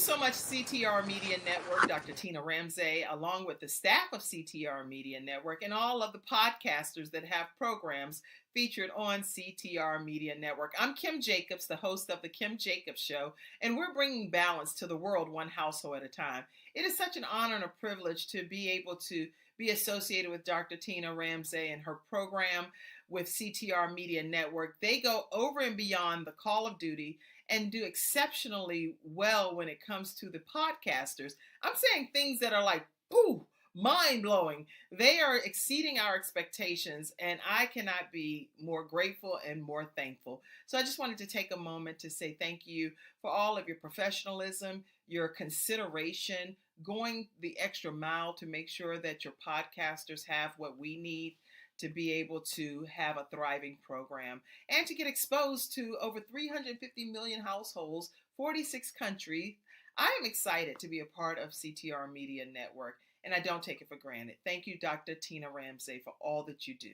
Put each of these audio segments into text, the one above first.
so much, CTR Media Network, Dr. Tina Ramsey, along with the staff of CTR Media Network and all of the podcasters that have programs featured on CTR Media Network. I'm Kim Jacobs, the host of The Kim Jacobs Show, and we're bringing balance to the world one household at a time. It is such an honor and a privilege to be able to be associated with Dr. Tina Ramsey and her program with CTR Media Network. They go over and beyond the call of duty and do exceptionally well when it comes to the podcasters. I'm saying things that are like, ooh, mind-blowing. They are exceeding our expectations, and I cannot be more grateful and more thankful. So I just wanted to take a moment to say thank you for all of your professionalism, your consideration, going the extra mile to make sure that your podcasters have what we need to be able to have a thriving program and to get exposed to over 350 million households, 46 countries. I am excited to be a part of CTR Media Network, and I don't take it for granted. Thank you, Dr. Tina Ramsey, for all that you do.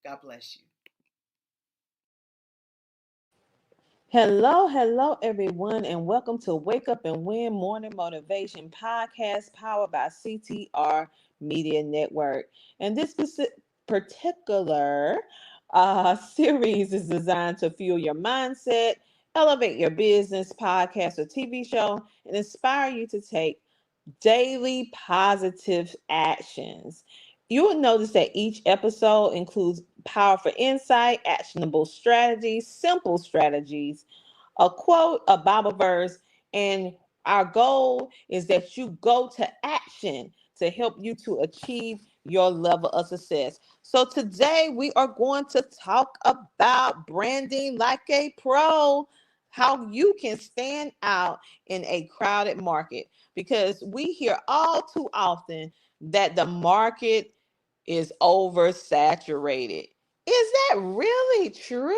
God bless you. Hello, everyone, and welcome to Wake Up and Win Morning Motivation Podcast powered by CTR Media Network. And this particular series is designed to fuel your mindset, elevate your business, podcast, or TV show, and inspire you to take daily positive actions. You will notice that each episode includes powerful insight, actionable strategies, simple strategies, a quote, a Bible verse, and our goal is that you go to action to help you to achieve your level of success. So today we are going to talk about branding like a pro, how you can stand out in a crowded market, because we hear all too often that the market is oversaturated. Is that really true?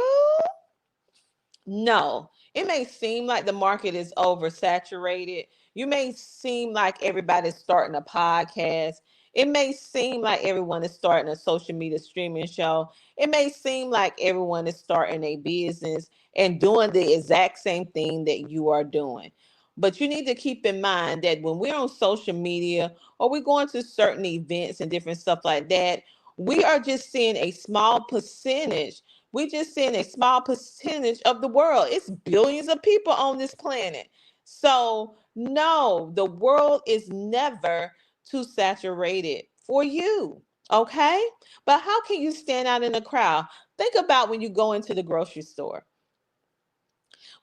No. It may seem like the market is oversaturated. You may seem like everybody's starting a podcast. It may seem like everyone is starting a social media streaming show. It may seem like everyone is starting a business and doing the exact same thing that you are doing. But you need to keep in mind that when we're on social media or we're going to certain events and different stuff like that, we are just seeing a small percentage. We're just seeing a small percentage of the world. It's billions of people on this planet. So, no, the world is never too saturated for you. Okay? But how can you stand out in the crowd? Think about when you go into the grocery store.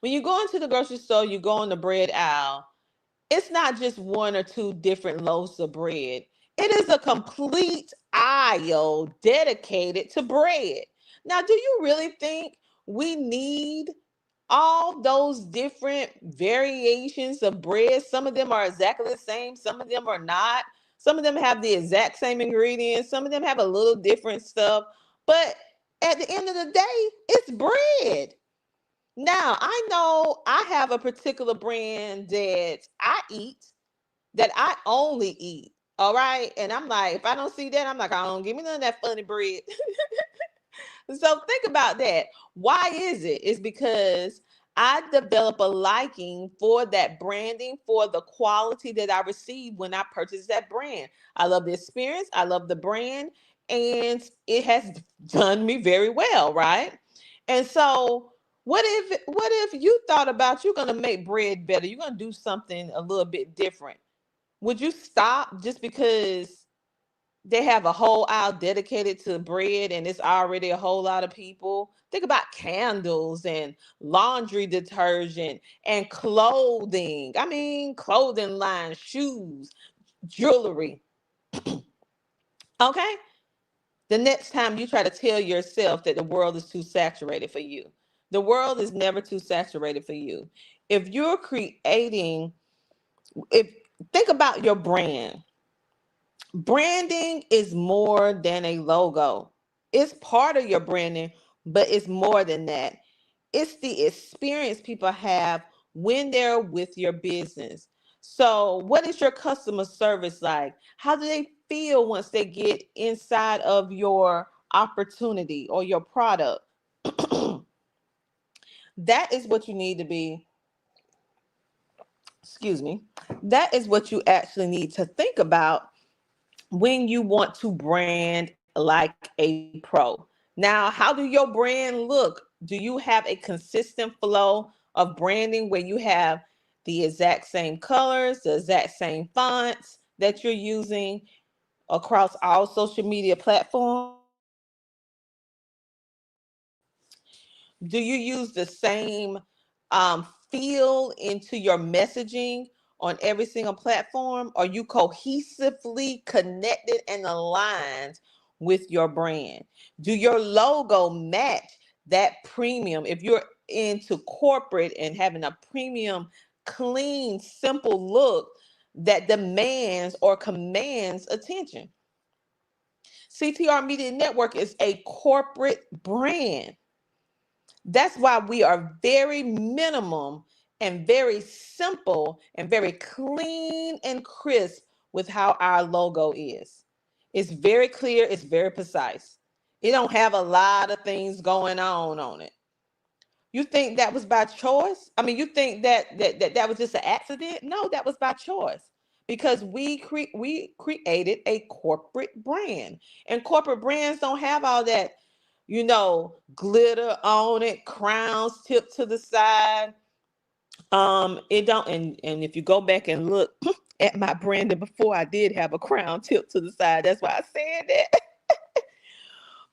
When you go into the grocery store, you go on the bread aisle. It's not just one or two different loaves of bread. It is a complete aisle dedicated to bread. Now, do you really think we need all those different variations of bread? Some of them are exactly the same, some of them are not. Some of them have the exact same ingredients, some of them have a little different stuff. But at the end of the day, it's bread. Now, I know I have a particular brand that I eat, that I only eat. All right. And I'm like, if I don't see that, I'm like, I don't give me none of that funny bread. So think about that. Why is it? It's because I develop a liking for that branding, for the quality that I receive when I purchase that brand. I love the experience. I love the brand. And it has done me very well, right? And so what if you thought about you're gonna make bread better? You're gonna do something a little bit different. Would you stop just because they have a whole aisle dedicated to bread and it's already a whole lot of people? Think about candles and laundry detergent and clothing. I mean, clothing lines, shoes, jewelry. Okay? The next time you try to tell yourself that the world is too saturated for you, the world is never too saturated for you. If you're creating, if think about your brand. Branding is more than a logo. It's part of your branding, but it's more than that. It's the experience people have when they're with your business. So, what is your customer service like? How do they feel once they get inside of your opportunity or your product? That is what you need to be excuse me, that is what you actually need to think about when you want to brand like a pro. Now, how do your brand look? Do you have a consistent flow of branding where you have the exact same colors, the exact same fonts that you're using across all social media platforms? Do you use the same feel into your messaging on every single platform? Are you cohesively connected and aligned with your brand? Do your logo match that premium? If you're into corporate and having a premium, clean, simple look that demands or commands attention. CTR Media Network is a corporate brand. That's why we are very minimum and very simple and very clean and crisp with how our logo is. It's very clear, it's very precise. It don't have a lot of things going on it. You think that was by choice? I mean, you think that was just an accident? No, that was by choice because we created a corporate brand, and corporate brands don't have all that, glitter on it, crowns tipped to the side. It don't, and if you go back and look at my branding before, I did have a crown tipped to the side. That's why I said that.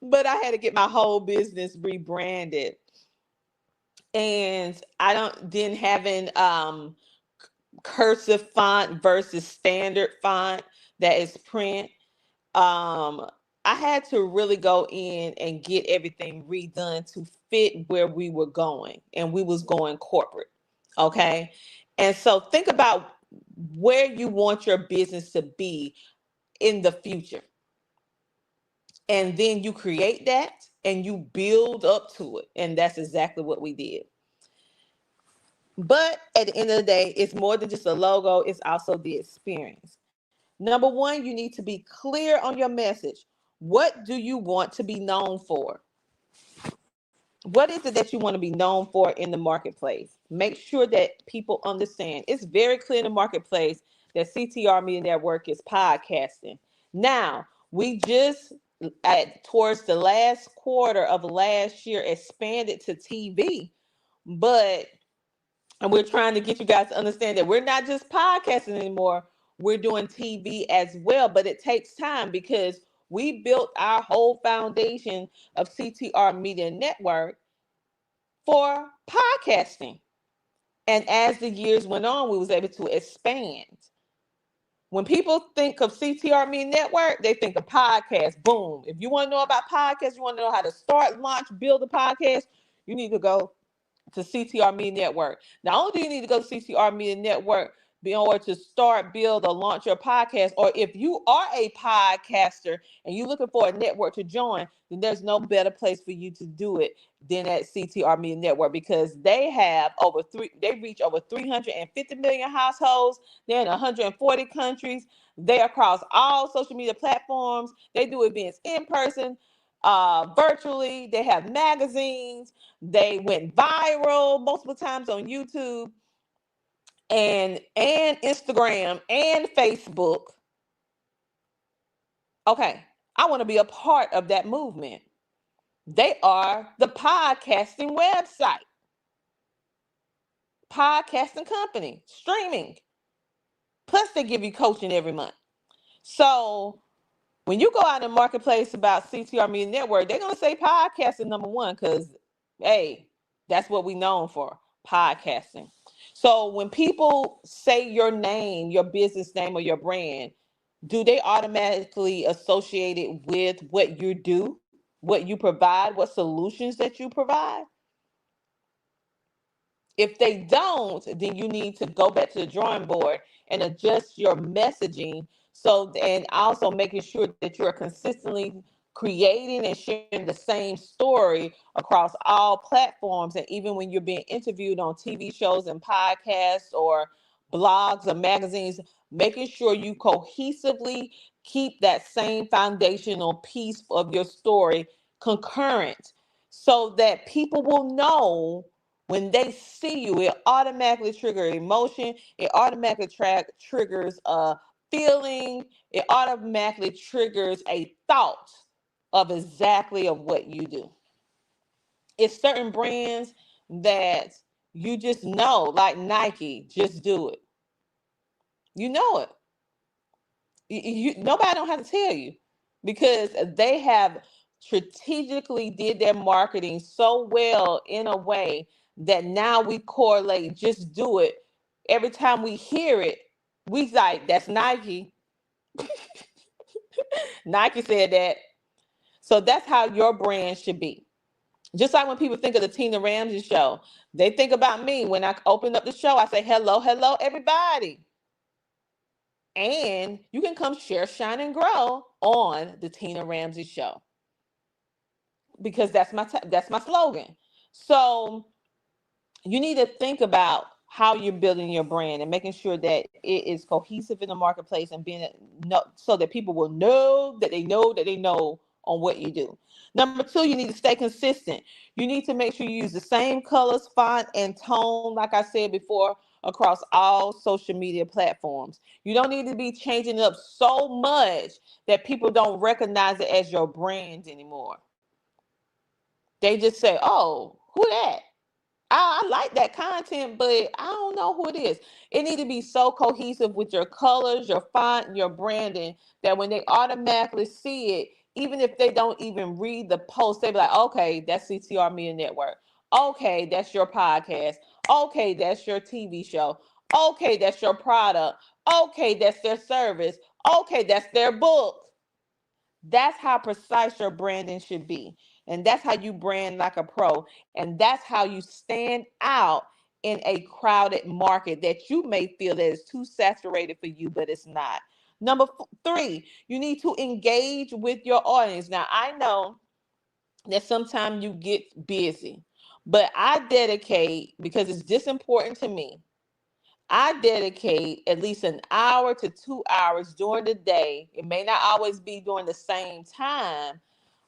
But I had to get my whole business rebranded, and I don't didn't having cursive font versus standard font that is print. um I had to really go in and get everything redone to fit where we were going, and we was going corporate. Okay. And so think about where you want your business to be in the future, and then you create that and you build up to it, and that's exactly what we did. But at the end of the day, it's more than just a logo, it's also the experience. Number one, you need to be clear on your message. What do you want to be known for? What is it that you want to be known for in the marketplace? Make sure that people understand. It's very clear in the marketplace that CTR Media Network is podcasting. Now, we just towards the last quarter of last year expanded to TV, but and we're trying to get you guys to understand that we're not just podcasting anymore. We're doing TV as well, but it takes time because we built our whole foundation of CTR Media Network for podcasting. And as the years went on, we was able to expand. When people think of CTR Media Network, they think of podcast. Boom. If you want to know about podcasts, you want to know how to start, launch, build a podcast, you need to go to CTR Media Network. Not only do you need to go to CTR Media Network in order to start, build, or launch your podcast, or if you are a podcaster and you're looking for a network to join, then there's no better place for you to do it than at CTR Media Network, because they reach over 350 million households. They're in 140 countries. They're across all social media platforms. They do events in person, virtually. They have magazines. They went viral multiple times on YouTube and Instagram and Facebook. Okay, I want to be a part of that movement. They are the podcasting website, podcasting company, streaming. Plus, they give you coaching every month. So when you go out in the marketplace about CTR Media Network, they're gonna say podcasting number one because, hey, that's what we known for, podcasting. So when people say your name, your business name, or your brand, do they automatically associate it with what you do, what you provide, what solutions that you provide? If they don't, then you need to go back to the drawing board and adjust your messaging. So, and also making sure that you're consistently creating and sharing the same story across all platforms. And even when you're being interviewed on TV shows and podcasts or blogs or magazines, making sure you cohesively keep that same foundational piece of your story concurrent so that people will know When they see you, it automatically triggers emotion. It automatically triggers a feeling. It automatically triggers a thought of exactly of what you do. It's certain brands that you just know, like Nike, just do it. You know it. Nobody don't have to tell you, because they have strategically did their marketing so well in a way that now we correlate, just do it. Every time we hear it, we like, that's Nike. Nike said that. So that's how your brand should be. Just like when people think of the Tina Ramsey show, they think about me. When I open up the show, I say, hello, hello, everybody. And you can come share, shine, and grow on the Tina Ramsey show, because that's my slogan. So you need to think about how you're building your brand and making sure that it is cohesive in the marketplace, and being so that people will know that they know that they know on what you do. Number two, you need to stay consistent. You need to make sure you use the same colors, font, and tone, like I said before, across all social media platforms. You don't need to be changing it up so much that people don't recognize it as your brand anymore. They just say, oh, who that? I like that content, but I don't know who it is. It need to be so cohesive with your colors, your font, your branding, that when they automatically see it, even if they don't even read the post, they be like, okay, that's CTR Media Network. Okay, that's your podcast. Okay, that's your TV show. Okay, that's your product. Okay, that's their service. Okay, that's their book. That's how precise your branding should be. And that's how you brand like a pro. And that's how you stand out in a crowded market that you may feel that is too saturated for you, but it's not. Number three, you need to engage with your audience. Now, I know that sometimes you get busy, but I dedicate, because it's just important to me, I dedicate at least an hour to 2 hours during the day. It may not always be during the same time,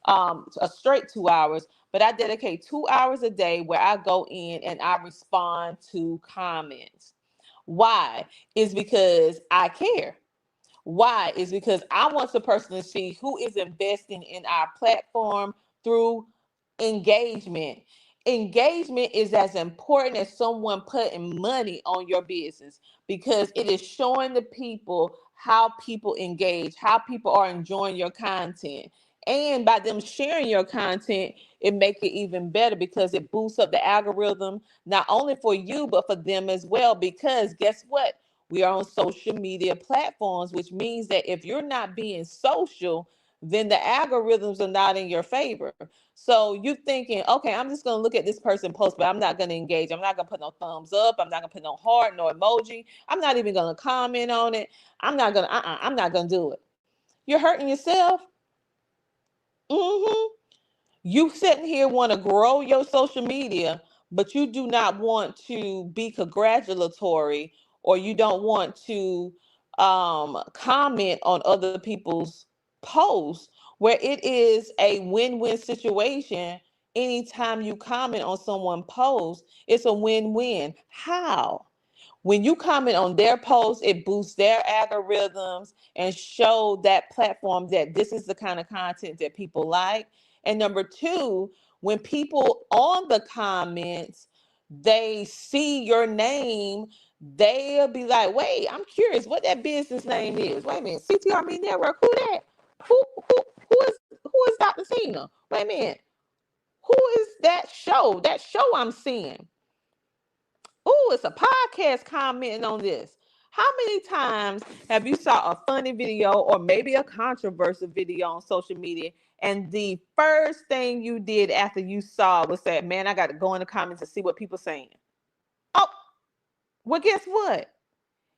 a straight 2 hours, but I dedicate 2 hours a day where I go in and I respond to comments. Why? Is because I care. Why? Is because I want the person to see who is investing in our platform through engagement. Engagement is as important as someone putting money on your business, because it is showing the people how people engage, how people are enjoying your content. And by them sharing your content, it makes it even better, because it boosts up the algorithm, not only for you, but for them as well. Because guess what? We are on social media platforms, which means that if you're not being social, then the algorithms are not in your favor. So you thinking, okay, I'm just gonna look at this person post, but I'm not gonna engage. I'm not gonna put no thumbs up. I'm not gonna put no heart, no emoji. I'm not even gonna comment on it. I'm not gonna do it. You're hurting yourself. Mm-hmm. You sitting here want to grow your social media, but you do not want to be congratulatory, or you don't want to comment on other people's posts, where it is a win-win situation. Anytime you comment on someone post, it's a win-win. How? When you comment on their posts, it boosts their algorithms and show that platform that this is the kind of content that people like. And number two, when people on the comments, they see your name, they'll be like, wait, I'm curious what that business name is. Wait a minute, CTR Media Network, who that? Who is Dr. Tina? Wait a minute. Who is that show? That show I'm seeing. Oh, it's a podcast commenting on this. How many times have you saw a funny video or maybe a controversial video on social media, and the first thing you did after you saw was say, man, I got to go in the comments and see what people saying? Oh, well, guess what?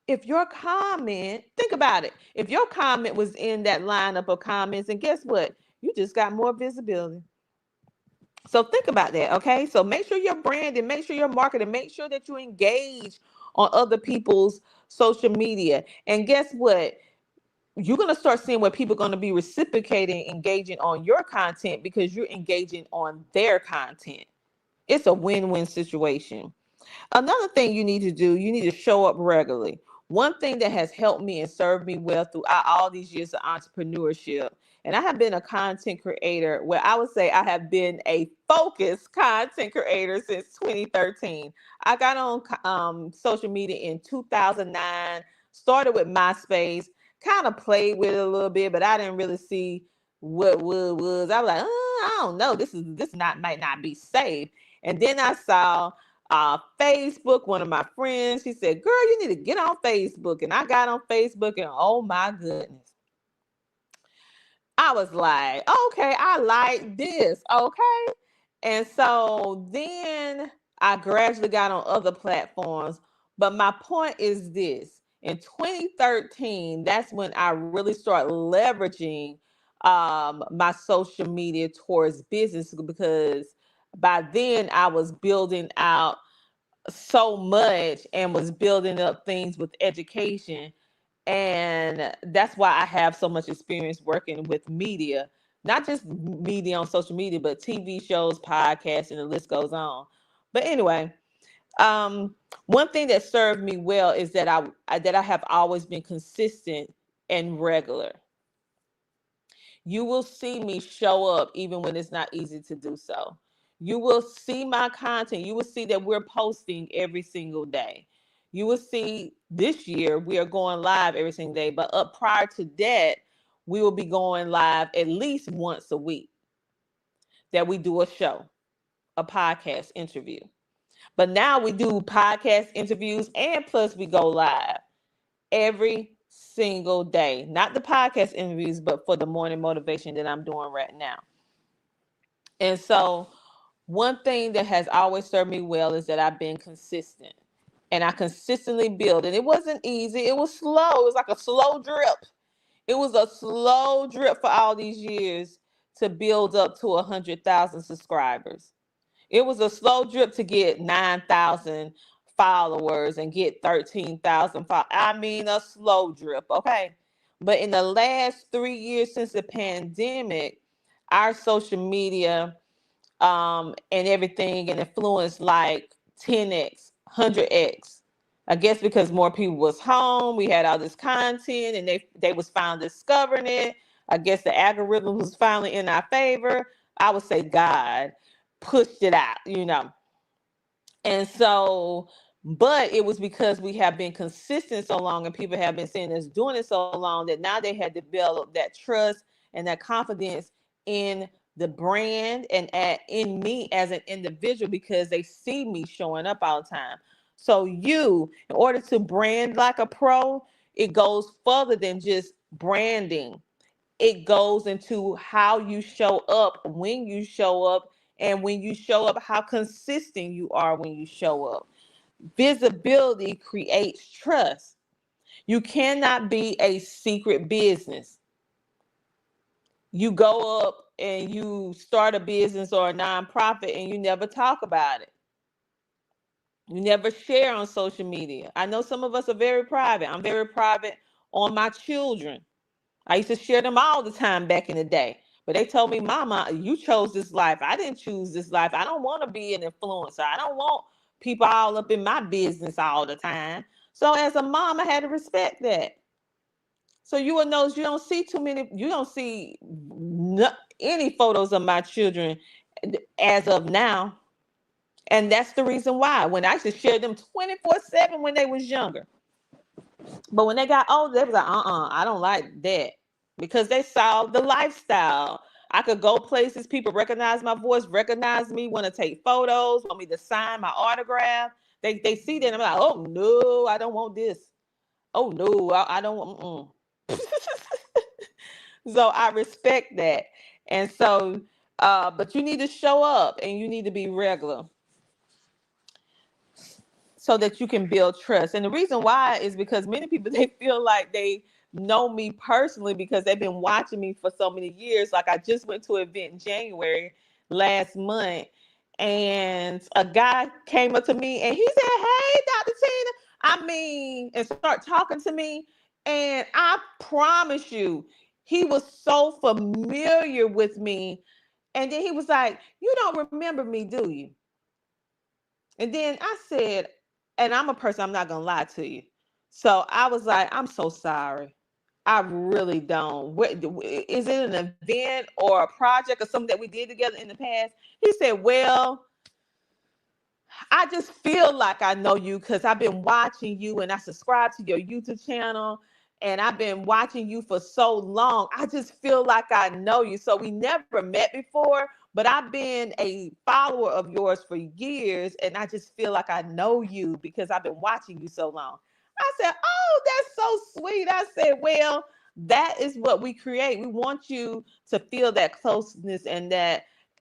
If your comment, think about it. If your comment was in that lineup of comments, and guess what? You just got more visibility. So think about that, okay? So make sure you're branding, make sure you're marketing, make sure that you engage on other people's social media. And guess what? You're going to start seeing where people are going to be reciprocating, engaging on your content, because you're engaging on their content. It's a win-win situation. Another thing you need to do, you need to show up regularly. One thing that has helped me and served me well throughout all these years of entrepreneurship, and I have been a content creator where I would say I have been a focused content creator since 2013. I got on social media in 2009, started with MySpace, kind of played with it a little bit, but I didn't really see what was. I was like, I don't know, this not might not be safe. And then I saw Facebook. One of my friends, she said, "Girl, you need to get on Facebook." And I got on Facebook, and oh my goodness, I was like, "Okay, I like this." Okay, and so then I gradually got on other platforms. But my point is this: in 2013, that's when I really started leveraging my social media towards business, because by then I was building out so much and was building up things with education. And that's why I have so much experience working with media, not just media on social media, but TV shows, podcasts, and the list goes on. But anyway, um, one thing that served me well is that I have always been consistent and regular. You will see me show up even when it's not easy to do so. You will see my content. You will see that we're posting every single day. You will see this year we are going live every single day, but up prior to that, we will be going live at least once a week that we do a show, a podcast interview. But now we do podcast interviews and plus we go live every single day. Not the podcast interviews, but for the morning motivation that I'm doing right now. And so, one thing that has always served me well is that I've been consistent and I consistently build. And it wasn't easy, it was slow. It was like a slow drip. It was a slow drip for all these years to build up to 100,000 subscribers. It was a slow drip to get 9,000 followers and get 13,000 followers. I mean, a slow drip, okay? But in the last 3 years since the pandemic, our social media and everything and influence like 10x, 100x. I guess because more people was home, we had all this content, and they was finally discovering it. I guess the algorithm was finally in our favor. I would say God pushed it out. And so, but it was because we have been consistent so long and people have been seeing us doing it so long that now they had developed that trust and that confidence in the brand and in me as an individual because they see me showing up all the time. So in order to brand like a pro, it goes further than just branding. It goes into how you show up, when you show up, and when you show up, how consistent you are when you show up. Visibility creates trust. You cannot be a secret business. You go up and you start a business or a nonprofit and you never talk about it. You never share on social media. I know some of us are very private. I'm very private on my children. I used to share them all the time back in the day. But they told me, Mama, you chose this life. I didn't choose this life. I don't want to be an influencer. I don't want people all up in my business all the time. So as a mom, I had to respect that. So you will notice you don't see too many, you don't see any photos of my children as of now. And that's the reason why. When I used to share them 24/7 when they was younger. But when they got older, they was like, I don't like that. Because they saw the lifestyle. I could go places, people recognize my voice, recognize me, want to take photos, want me to sign my autograph. They see that and I'm like, oh no, I don't want this. Oh no, I don't want. So I respect that. And so, but you need to show up and you need to be regular so that you can build trust. And the reason why is because many people they feel like they know me personally because they've been watching me for so many years. Like I just went to an event in January last month and a guy came up to me and he said, "Hey, Dr. Tina." And start talking to me. And I promise you, he was so familiar with me. And then he was like, "You don't remember me, do you?" And then I said, and I'm a person, I'm not gonna lie to you. So I was like, I'm so sorry. I really don't. What is it, an event or a project or something that we did together in the past? He said, well, I just feel like I know you because I've been watching you and I subscribe to your YouTube channel and I've been watching you for so long. I just feel like I know you. So we never met before, but I've been a follower of yours for years and I just feel like I know you because I've been watching you so long. I said, oh, that's so sweet. I said, well, that is what we create. We want you to feel that closeness and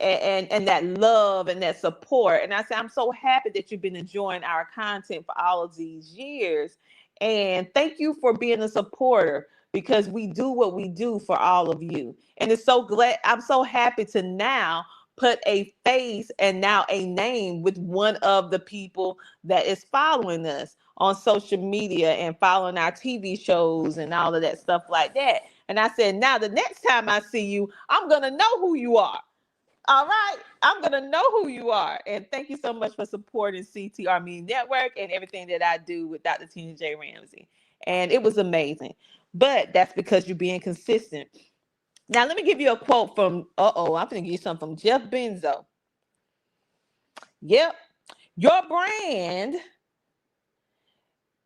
and that love and that support. And I said, I'm so happy that you've been enjoying our content for all of these years. And thank you for being a supporter because we do what we do for all of you. And it's so glad I'm so happy to now put a face and now a name with one of the people that is following us on social media and following our TV shows and all of that stuff like that. And I said, now the next time I see you, I'm going to know who you are. All right. I'm going to know who you are. And thank you so much for supporting CTR Media Network and everything that I do with Dr. Tina J. Ramsey. And it was amazing. But that's because you're being consistent. Now, let me give you a quote from, I'm going to give you something from Jeff Benzo. Yep. Your brand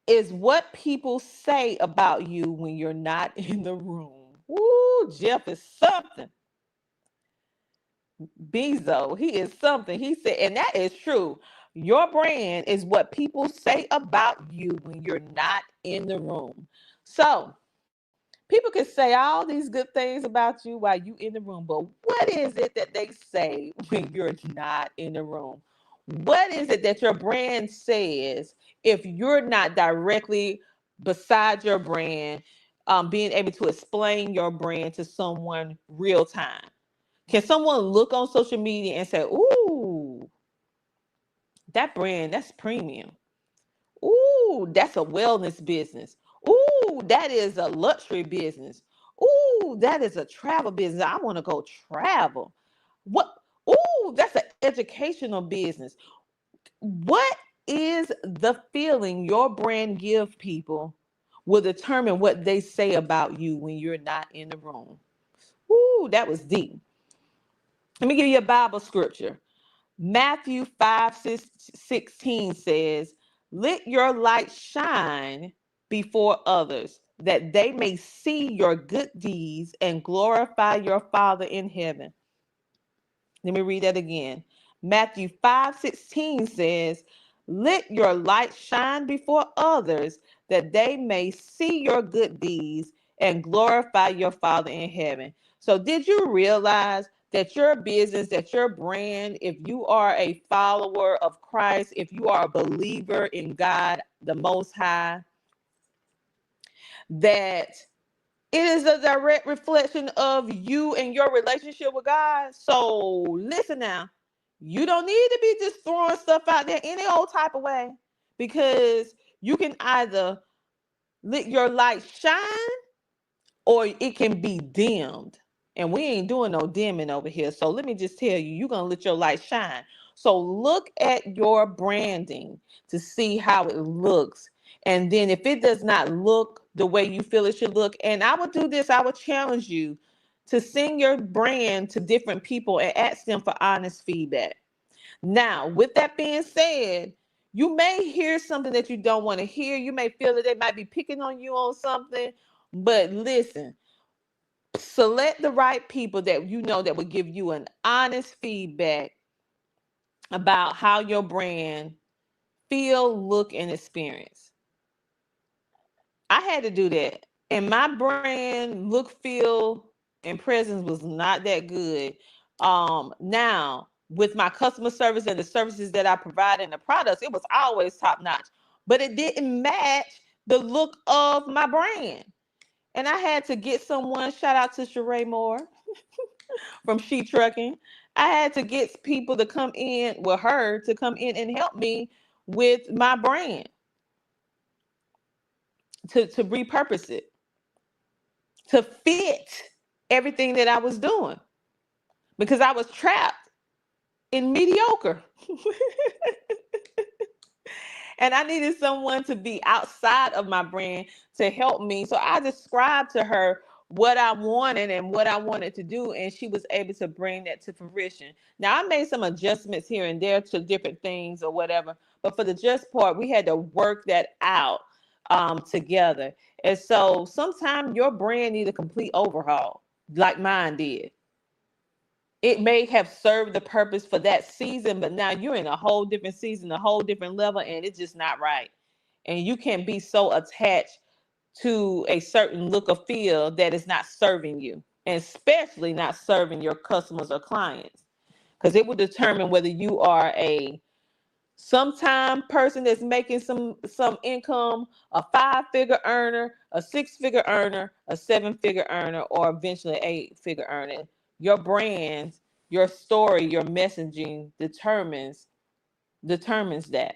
is what people say about you when you're not in the room. Woo, Jeff is something. Bezo, he is something. He said, and that is true. Your brand is what people say about you when you're not in the room. So people can say all these good things about you while you in the room, but what is it that they say when you're not in the room? What is it that your brand says if you're not directly beside your brand, being able to explain your brand to someone real time? Can someone look on social media and say, ooh, that brand, that's premium. Ooh, that's a wellness business. Ooh, that is a luxury business. Ooh, that is a travel business. I want to go travel. What? Ooh, that's an educational business. What is the feeling your brand give people will determine what they say about you when you're not in the room. Ooh, that was deep. Let me give you a Bible scripture. Matthew 5:16 says, let your light shine before others, that they may see your good deeds and glorify your Father in heaven. Let me read that again. Matthew 5:16 says, let your light shine before others, that they may see your good deeds and glorify your Father in heaven. So, did you realize that your business, that your brand, if you are a follower of Christ, if you are a believer in God, the Most High, that it is a direct reflection of you and your relationship with God. So listen now, you don't need to be just throwing stuff out there any old type of way because you can either let your light shine or it can be dimmed. And we ain't doing no dimming over here. So let me just tell you, you're going to let your light shine. So look at your branding to see how it looks. And then if it does not look the way you feel it should look, and I would do this, I would challenge you to send your brand to different people and ask them for honest feedback. Now, with that being said, you may hear something that you don't want to hear. You may feel that they might be picking on you on something. But listen, select the right people that you know that will give you an honest feedback about how your brand feel, look, and experience. I had to do that. And my brand look, feel, and presence was not that good. Now with my customer service and the services that I provide and the products, it was always top notch. But it didn't match the look of my brand. And I had to get someone, shout out to Sheree Moore from She Trucking. I had to get people to come in with her to come in and help me with my brand to repurpose it, to fit everything that I was doing because I was trapped. in mediocre. And I needed someone to be outside of my brand to help me. So I described to her what I wanted and what I wanted to do, and she was able to bring that to fruition. Now I made some adjustments here and there to different things or whatever, but for the just part, we had to work that out together. And so sometimes your brand need a complete overhaul, like mine did. It may have served the purpose for that season, but now you're in a whole different season, a whole different level, and it's just not right. And you can be so attached to a certain look or feel that is not serving you, and especially not serving your customers or clients, because it will determine whether you are a sometime person that's making some income, a 5-figure earner, a 6-figure earner, a 7-figure earner, or eventually 8-figure earner. Your brand, your story, your messaging determines that.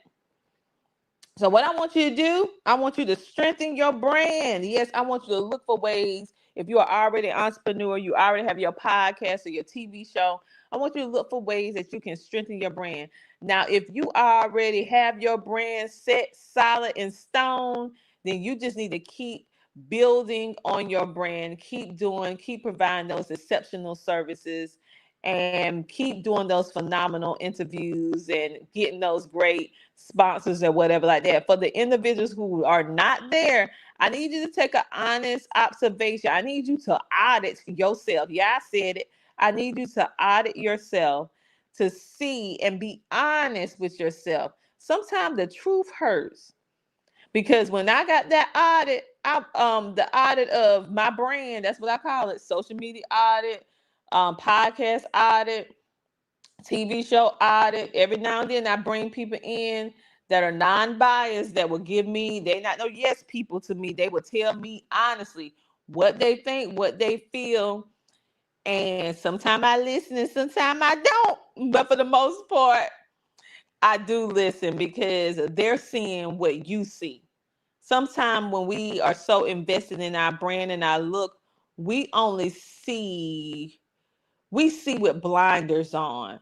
So what I want you to do, I want you to strengthen your brand. Yes, I want you to look for ways. If you are already an entrepreneur, you already have your podcast or your TV show, I want you to look for ways that you can strengthen your brand. Now, if you already have your brand set solid in stone, then you just need to keep building on your brand, keep providing those exceptional services, and keep doing those phenomenal interviews and getting those great sponsors or whatever like that. For the individuals who are not there, I need you to take an honest observation. I need you to audit yourself. Yeah, I said it. I need you to audit yourself to see and be honest with yourself. Sometimes the truth hurts, because when I got that audit, the audit of my brand, that's what I call it, social media audit, podcast audit, TV show audit. Every now and then I bring people in that are non-biased, that will give me, they not no yes people to me. They will tell me honestly what they think, what they feel. And sometimes I listen and sometimes I don't. But for the most part, I do listen, because they're seeing what you see. Sometimes when we are so invested in our brand and our look, we only see with blinders on.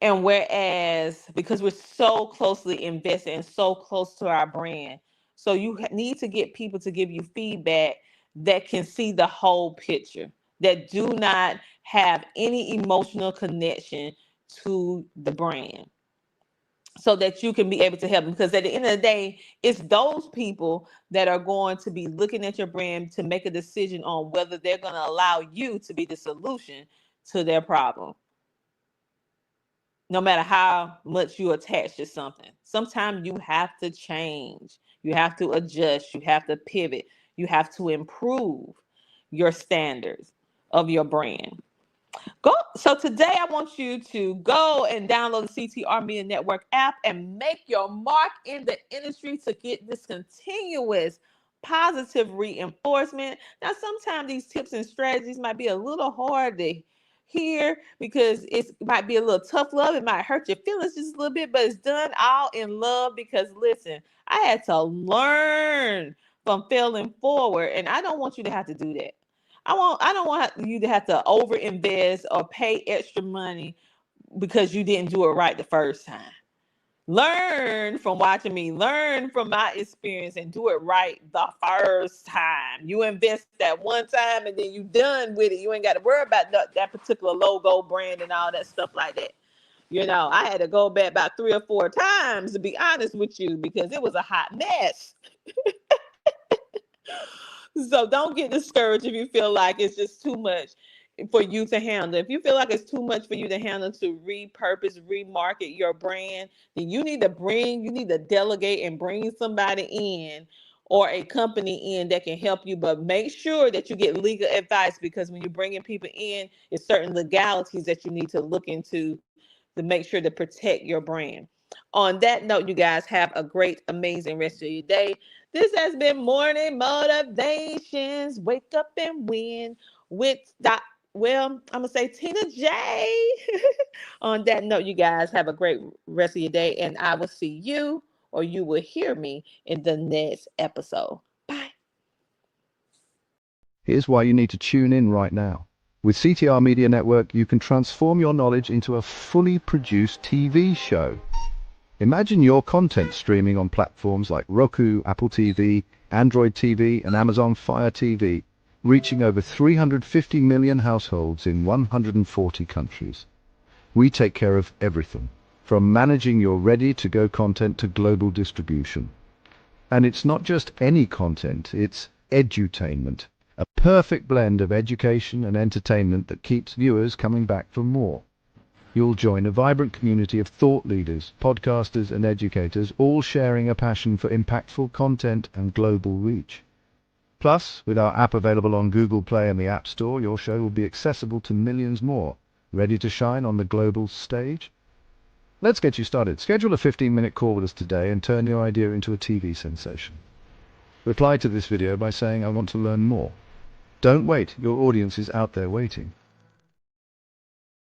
And whereas, because we're so closely invested and so close to our brand, so you need to get people to give you feedback that can see the whole picture, that do not have any emotional connection to the brand, so that you can be able to help them. Because at the end of the day, it's those people that are going to be looking at your brand to make a decision on whether they're going to allow you to be the solution to their problem, no matter how much you attach to something. Sometimes you have to change, you have to adjust, you have to pivot, you have to improve your standards of your brand. Go. So today I want you to go and download the CTR Media Network app and make your mark in the industry to get this continuous positive reinforcement. Now, sometimes these tips and strategies might be a little hard to hear, because it might be a little tough love. It might hurt your feelings just a little bit, but it's done all in love. Because listen, I had to learn from failing forward, and I don't want you to have to do that. I don't want you to have to over invest or pay extra money because you didn't do it right the first time. Learn from watching me, learn from my experience, and do it right the first time. You invest that one time and then you done with it. You ain't got to worry about that particular logo, brand, and all that stuff like that. I had to go back about 3 or 4 times, to be honest with you, because it was a hot mess. So don't get discouraged if you feel like it's just too much for you to handle. If you feel like it's too much for you to handle, to repurpose, remarket your brand, then you need to delegate and bring somebody in, or a company in, that can help you. But make sure that you get legal advice, because when you're bringing people in, it's certain legalities that you need to look into to make sure to protect your brand. On that note, you guys have a great, amazing rest of your day. This has been Morning Motivations. Wake up and win with I'm gonna say Tina J. On that note, you guys have a great rest of your day, and I will see you, or you will hear me, in the next episode. Bye. Here's why you need to tune in right now. With CTR Media Network, you can transform your knowledge into a fully produced TV show. Imagine your content streaming on platforms like Roku, Apple TV, Android TV, and Amazon Fire TV, reaching over 350 million households in 140 countries. We take care of everything, from managing your ready-to-go content to global distribution. And it's not just any content, it's edutainment, a perfect blend of education and entertainment that keeps viewers coming back for more. You'll join a vibrant community of thought leaders, podcasters, and educators, all sharing a passion for impactful content and global reach. Plus, with our app available on Google Play and the App Store, your show will be accessible to millions more, ready to shine on the global stage. Let's get you started. Schedule a 15-minute call with us today and turn your idea into a TV sensation. Reply to this video by saying, "I want to learn more." Don't wait, your audience is out there waiting.